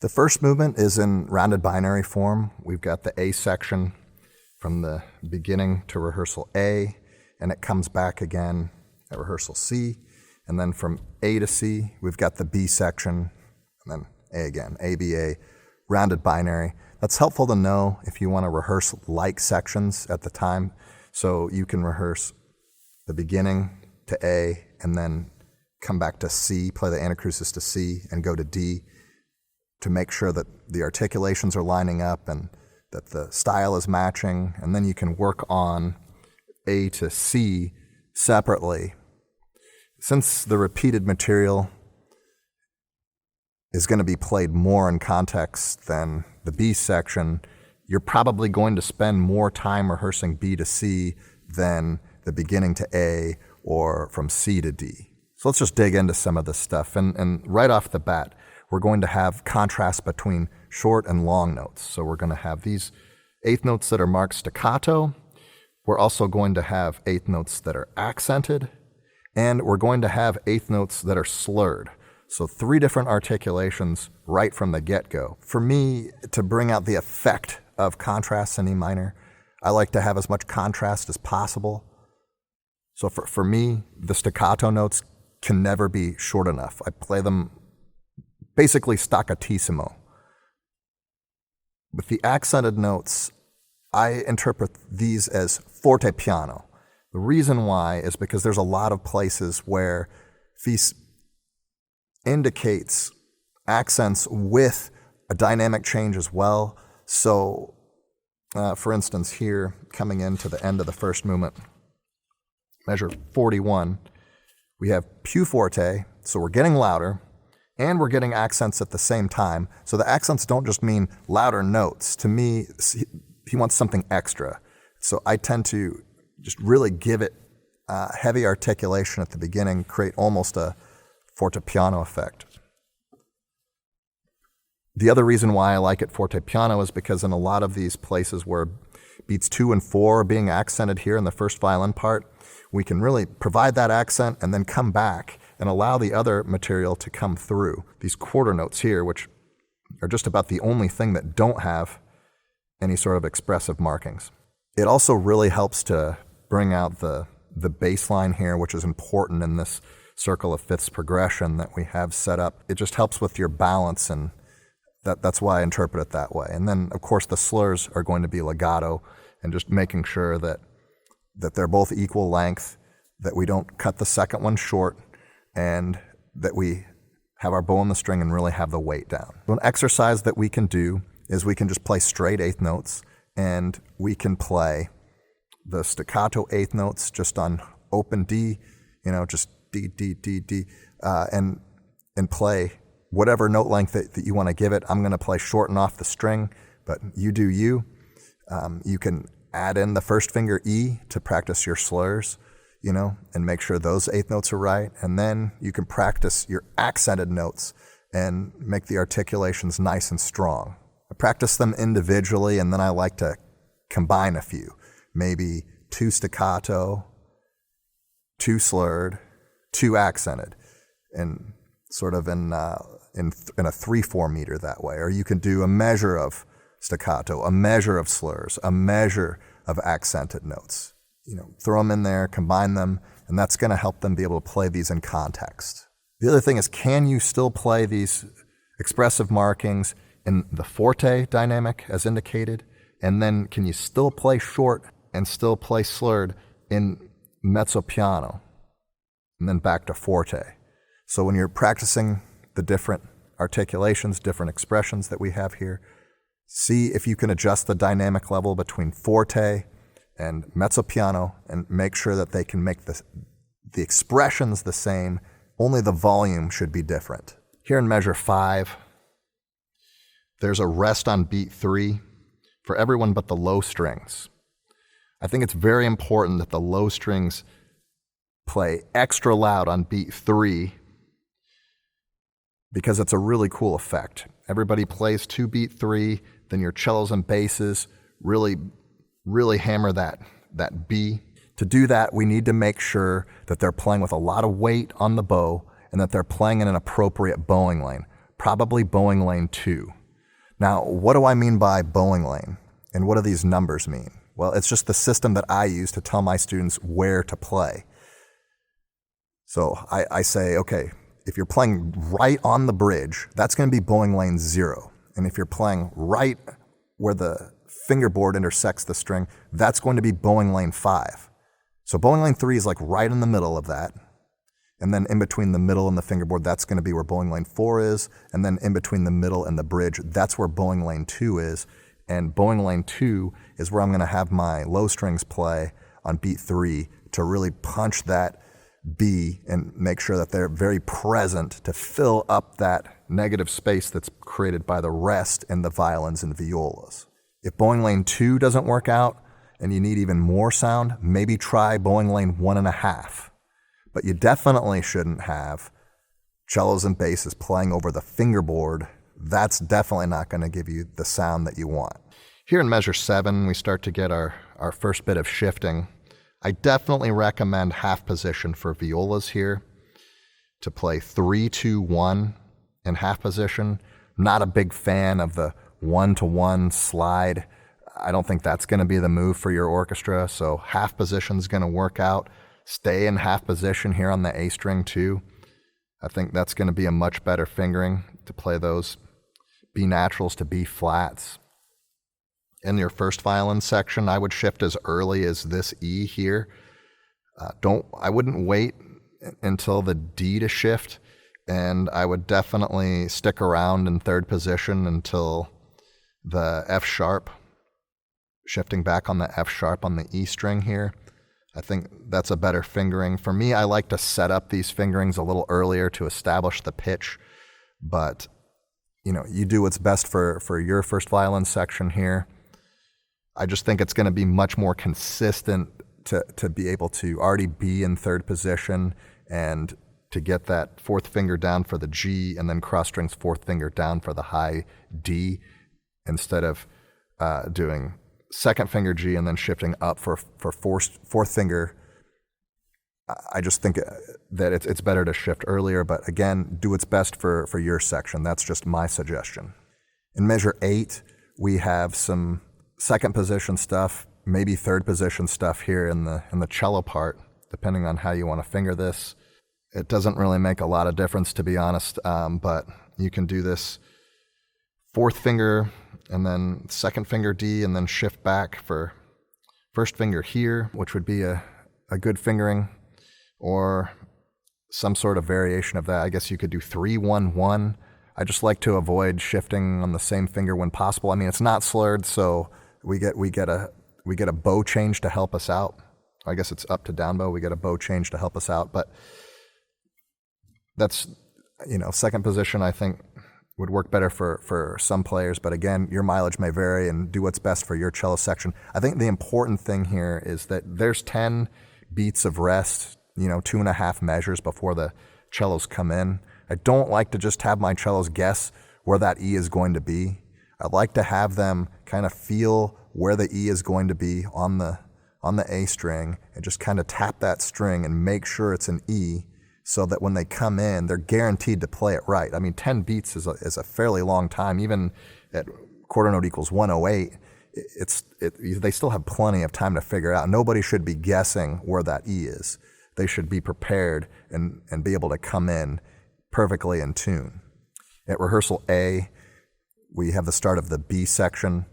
The first movement is in rounded binary form. We've got the A section from the beginning to rehearsal A, and it comes back again at rehearsal C. And then from A to C, we've got the B section, and then A again, A, B, A, rounded binary. That's helpful to know if you want to rehearse like sections at the time. So you can rehearse the beginning to A, and then come back to C, play the anacrusis to C, and go to D, to make sure that the articulations are lining up and that the style is matching, and then you can work on A to C separately. Since the repeated material is going to be played more in context than the B section, you're probably going to spend more time rehearsing B to C than the beginning to A or from C to D. So let's just dig into some of this stuff. And right off the bat, we're going to have contrast between short and long notes. So we're going to have these eighth notes that are marked staccato. We're also going to have eighth notes that are accented. And we're going to have eighth notes that are slurred. So 3 different articulations right from the get-go. For me, to bring out the effect of contrast in E minor, I like to have as much contrast as possible. So for me, the staccato notes can never be short enough. I play them basically staccatissimo. With the accented notes, I interpret these as forte piano. The reason why is because there's a lot of places where this indicates accents with a dynamic change as well. So, for instance, here, coming into the end of the first movement, measure 41, we have più forte, so we're getting louder, and we're getting accents at the same time. So the accents don't just mean louder notes. To me, he wants something extra. So I tend to just really give it heavy articulation at the beginning, create almost a fortepiano effect. The other reason why I like it fortepiano is because in a lot of these places where beats 2 and 4 are being accented here in the first violin part, we can really provide that accent and then come back and allow the other material to come through. These quarter notes here, which are just about the only thing that don't have any sort of expressive markings. It also really helps to bring out the bass line here, which is important in this circle of fifths progression that we have set up. It just helps with your balance, and that's why I interpret it that way. And then, of course, the slurs are going to be legato, and just making sure that they're both equal length, that we don't cut the second one short, and that we have our bow on the string and really have the weight down. So an exercise that we can do is we can just play straight eighth notes, and we can play the staccato eighth notes just on open D, just D, D, D, D, and play whatever note length that you want to give it. I'm going to play short and off the string, but you do you. You can add in the first finger E to practice your slurs, and make sure those eighth notes are right. And then you can practice your accented notes and make the articulations nice and strong. I practice them individually, and then I like to combine a few. Maybe 2 staccato, 2 slurred, 2 accented, and sort of in a 3/4 meter that way. Or you can do a measure of staccato, a measure of slurs, a measure of accented notes. Throw them in there, combine them, and that's going to help them be able to play these in context. The other thing is, can you still play these expressive markings in the forte dynamic as indicated? And then can you still play short and still play slurred in mezzo piano? And then back to forte. So when you're practicing the different articulations, different expressions that we have here, see if you can adjust the dynamic level between forte and mezzo piano and make sure that they can make the expressions the same, only the volume should be different. Here in measure 5, there's a rest on beat 3 for everyone but the low strings. I think it's very important that the low strings play extra loud on beat 3 because it's a really cool effect. Everybody plays 2 beat 3, then your cellos and basses really hammer that B. To do that, we need to make sure that they're playing with a lot of weight on the bow and that they're playing in an appropriate bowing lane. probably bowing lane 2. Now, what do I mean by bowling lane? And what do these numbers mean? Well, it's just the system that I use to tell my students where to play. So I say, okay, if you're playing right on the bridge, that's going to be bowling lane 0. And if you're playing right where the fingerboard intersects the string, that's going to be bowling lane 5. So bowling lane 3 is like right in the middle of that. And then in between the middle and the fingerboard, that's going to be where bowling lane 4 is. And then in between the middle and the bridge, that's where bowling lane 2 is. And bowling lane 2 is where I'm going to have my low strings play on beat 3 to really punch that B and make sure that they're very present to fill up that negative space that's created by the rest in the violins and violas. If bowling lane 2 doesn't work out and you need even more sound, maybe try bowling lane 1.5. But you definitely shouldn't have cellos and basses playing over the fingerboard. That's definitely not going to give you the sound that you want. Here in measure 7, we start to get our first bit of shifting. I definitely recommend half position for violas here to play 3-2-1 in half position. Not a big fan of the 1-to-1 slide. I don't think that's going to be the move for your orchestra, so half position is going to work out. Stay in half position here on the A string too. I think that's going to be a much better fingering to play those B naturals to B flats. In your first violin section, I would shift as early as this E here. I wouldn't wait until the D to shift, and I would definitely stick around in third position until the F sharp, shifting back on the F sharp on the E string here. I think that's a better fingering. For me, I like to set up these fingerings a little earlier to establish the pitch, but you do what's best for your first violin section here. I just think it's going to be much more consistent to be able to already be in third position and to get that fourth finger down for the G and then cross strings fourth finger down for the high D instead of doing second finger G and then shifting up for fourth finger. I just think that it's better to shift earlier, but again, do what's best for your section. That's just my suggestion. In measure 8, we have some second position stuff, maybe third position stuff here in the cello part, depending on how you want to finger this. It doesn't really make a lot of difference, to be honest, but you can do this fourth finger and then second finger D and then shift back for first finger here, which would be a good fingering, or some sort of variation of that. I guess you could do 3-1-1. I just like to avoid shifting on the same finger when possible. I mean, it's not slurred, so we get a bow change to help us out. I guess it's up to down bow. We get a bow change to help us out, but that's, second position I think would work better for some players, but again, your mileage may vary and do what's best for your cello section. I think the important thing here is that there's 10 beats of rest, 2.5 measures before the cellos come in. I don't like to just have my cellos guess where that E is going to be. I'd like to have them kind of feel where the E is going to be on the A string and just kind of tap that string and make sure it's an E, so that when they come in, they're guaranteed to play it right. I mean, 10 beats is a fairly long time. Even at quarter note equals 108, they still have plenty of time to figure it out. Nobody should be guessing where that E is. They should be prepared and be able to come in perfectly in tune. At rehearsal A, we have the start of the B section,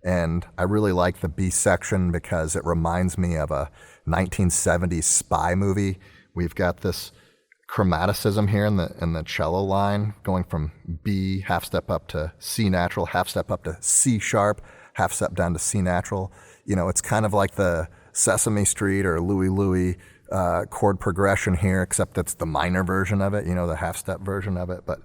and I really like the B section because it reminds me of a 1970s spy movie. We've got this chromaticism here in the cello line, going from B, half step up to C natural, half step up to C sharp, half step down to C natural. It's kind of like the Sesame Street or Louie Louie chord progression here, except it's the minor version of it, the half step version of it. But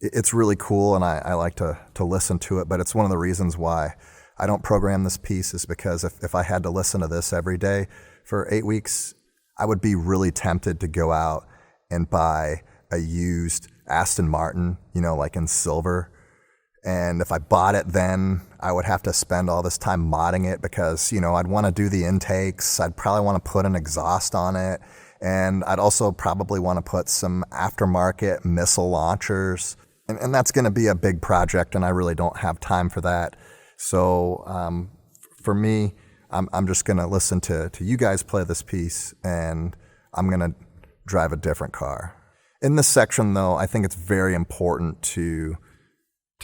it's really cool, and I like to listen to it. But it's one of the reasons why I don't program this piece, is because if I had to listen to this every day for 8 weeks, I would be really tempted to go out and buy a used Aston Martin, like in silver. And if I bought it then, I would have to spend all this time modding it because, I'd want to do the intakes. I'd probably want to put an exhaust on it. And I'd also probably want to put some aftermarket missile launchers. And that's going to be a big project, and I really don't have time for that. So for me, I'm just going to listen to you guys play this piece, and I'm going to drive a different car. In this section, though, I think it's very important to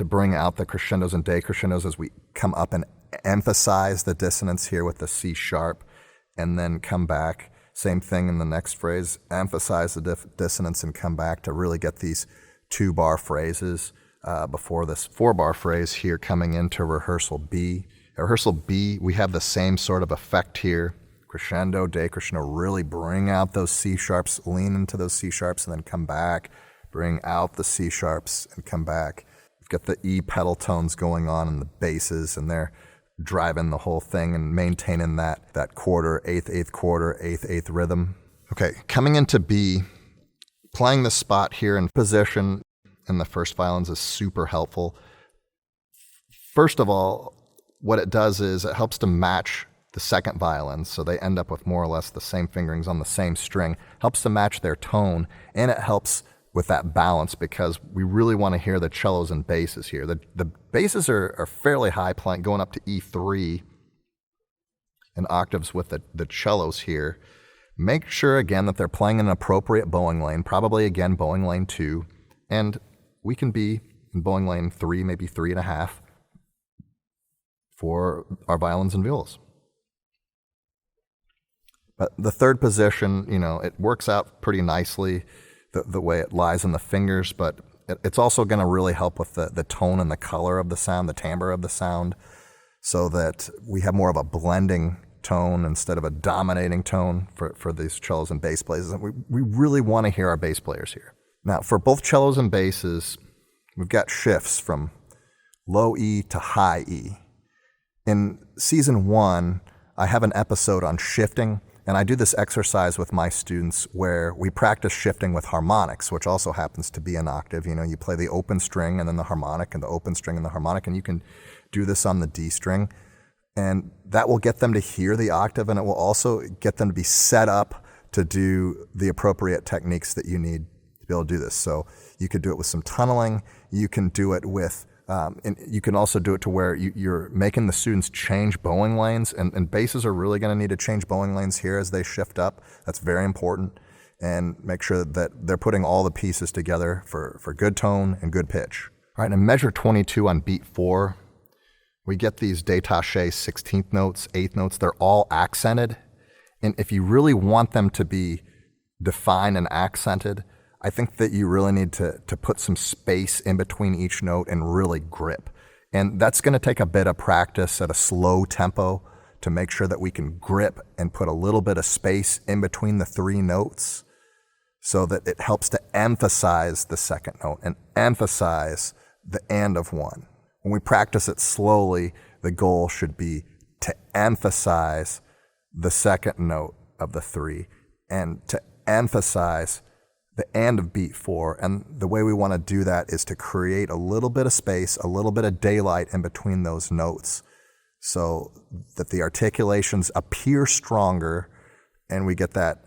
bring out the crescendos and decrescendos as we come up and emphasize the dissonance here with the C sharp, and then come back. Same thing in the next phrase, emphasize the dissonance and come back to really get these 2-bar phrases before this 4-bar phrase here coming into rehearsal B. At rehearsal B, we have the same sort of effect here. Crescendo, decrescendo, really bring out those C sharps, lean into those C sharps, and then come back, bring out the C sharps and come back. You've got the E pedal tones going on in the basses, and they're driving the whole thing and maintaining that quarter, eighth quarter, eighth rhythm. Okay, coming into B, playing the spot here in position in the first violins is super helpful. First of all, what it does is it helps to match the second violins, so they end up with more or less the same fingerings on the same string, helps to match their tone, and it helps with that balance because we really want to hear the cellos and basses here. The basses are fairly high, playing going up to E3 in octaves with the cellos here. Make sure again that they're playing in an appropriate bowing lane, probably again bowing lane 2, and we can be in bowing lane 3, maybe 3.5 for our violins and violas. But the third position, it works out pretty nicely the way it lies in the fingers, but it's also going to really help with the tone and the color of the sound, the timbre of the sound, so that we have more of a blending tone instead of a dominating tone for these cellos and bass players. And we really want to hear our bass players here. Now, for both cellos and basses, we've got shifts from low E to high E. In season 1, I have an episode on shifting, and I do this exercise with my students where we practice shifting with harmonics, which also happens to be an octave. You play the open string and then the harmonic and the open string and the harmonic, and you can do this on the D string. And that will get them to hear the octave, and it will also get them to be set up to do the appropriate techniques that you need to be able to do this. So you could do it with some tunneling. You can do it with and you can also do it to where you're making the students change bowing lanes, and basses are really going to need to change bowing lanes here as they shift up. That's very important, and make sure that they're putting all the pieces together for good tone and good pitch. All right, in measure 22 on beat 4, we get these détaché 16th notes, 8th notes. They're all accented, and if you really want them to be defined and accented, I think that you really need to put some space in between each note and really grip. And that's going to take a bit of practice at a slow tempo to make sure that we can grip and put a little bit of space in between the 3 notes so that it helps to emphasize the second note and emphasize the end of one. When we practice it slowly, the goal should be to emphasize the second note of the 3 and to emphasize the end of beat 4, and the way we want to do that is to create a little bit of space, a little bit of daylight in between those notes so that the articulations appear stronger and we get that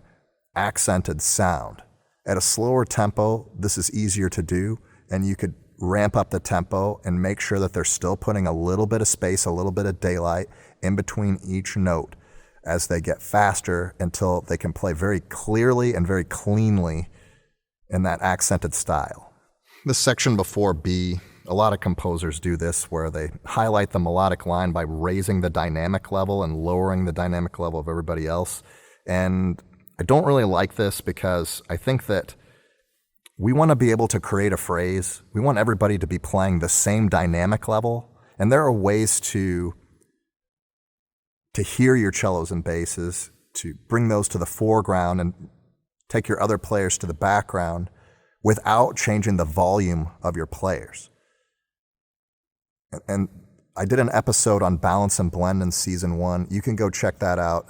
accented sound. At a slower tempo, this is easier to do, and you could ramp up the tempo and make sure that they're still putting a little bit of space, a little bit of daylight in between each note as they get faster until they can play very clearly and very cleanly in that accented style. This section before B, a lot of composers do this where they highlight the melodic line by raising the dynamic level and lowering the dynamic level of everybody else. And I don't really like this because I think that we want to be able to create a phrase. We want everybody to be playing the same dynamic level. And there are ways to hear your cellos and basses, to bring those to the foreground and take your other players to the background without changing the volume of your players. And I did an episode on balance and blend in season 1. You can go check that out.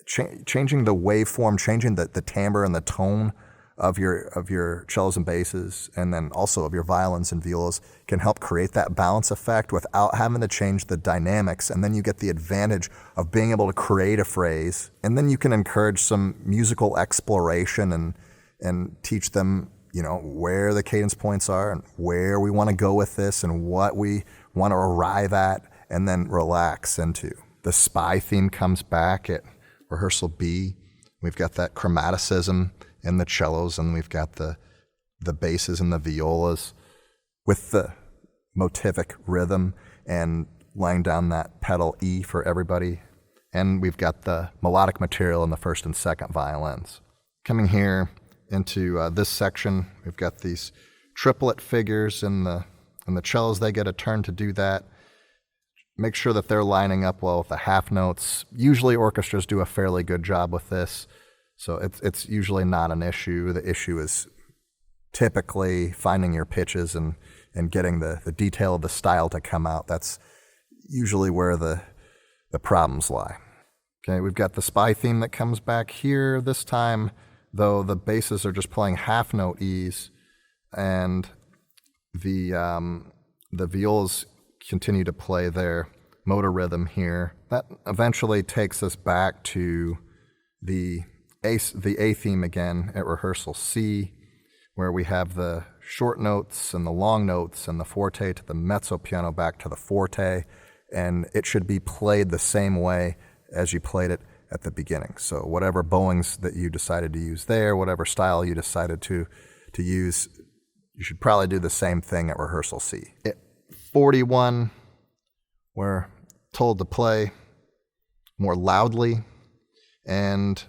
Changing the waveform, changing the timbre and the tone of your cellos and basses, and then also of your violins and violas, can help create that balance effect without having to change the dynamics. And then you get the advantage of being able to create a phrase, and then you can encourage some musical exploration and teach them where the cadence points are and where we want to go with this and what we want to arrive at, and then relax into. The spy theme comes back at rehearsal B. We've got that chromaticism in the cellos, and we've got the basses and the violas with the motivic rhythm and laying down that pedal E for everybody. And we've got the melodic material in the first and second violins. Coming here into this section, we've got these triplet figures in the cellos. They get a turn to do that. Make sure that they're lining up well with the half notes. Usually orchestras do a fairly good job with this, so it's usually not an issue. The issue is typically finding your pitches and getting the detail of the style to come out. That's usually where the problems lie. Okay, we've got the spy theme that comes back here. This time, though, the basses are just playing half note E's, and the violas continue to play their motor rhythm here. That eventually takes us back to the A theme again at rehearsal C, where we have the short notes and the long notes and the forte to the mezzo piano back to the forte, and it should be played the same way as you played it at the beginning. So whatever bowings that you decided to use there, whatever style you decided to use, you should probably do the same thing at rehearsal C. At 41, we're told to play more loudly, and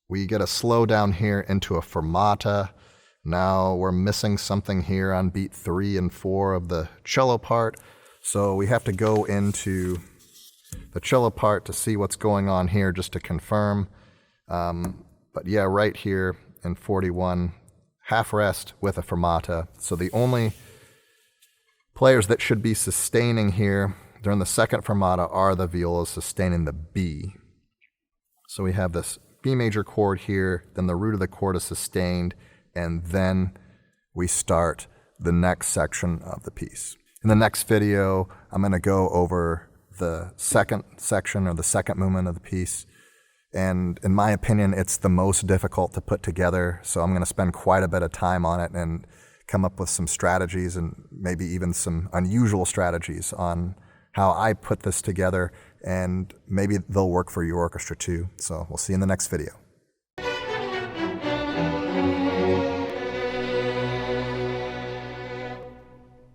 we get a slow down here into a fermata. Now we're missing something here on beat 3 and 4 of the cello part, so we have to go into the cello part to see what's going on here just to confirm. But yeah, right here in 41, half rest with a fermata. So the only players that should be sustaining here during the second fermata are the violas sustaining the B. So we have this B major chord here, then the root of the chord is sustained, and then we start the next section of the piece. In the next video, I'm going to go over the second section or the second movement of the piece, and in my opinion, it's the most difficult to put together, so I'm going to spend quite a bit of time on it and come up with some strategies and maybe even some unusual strategies on how I put this together, and maybe they'll work for your orchestra too. So we'll see you in the next video.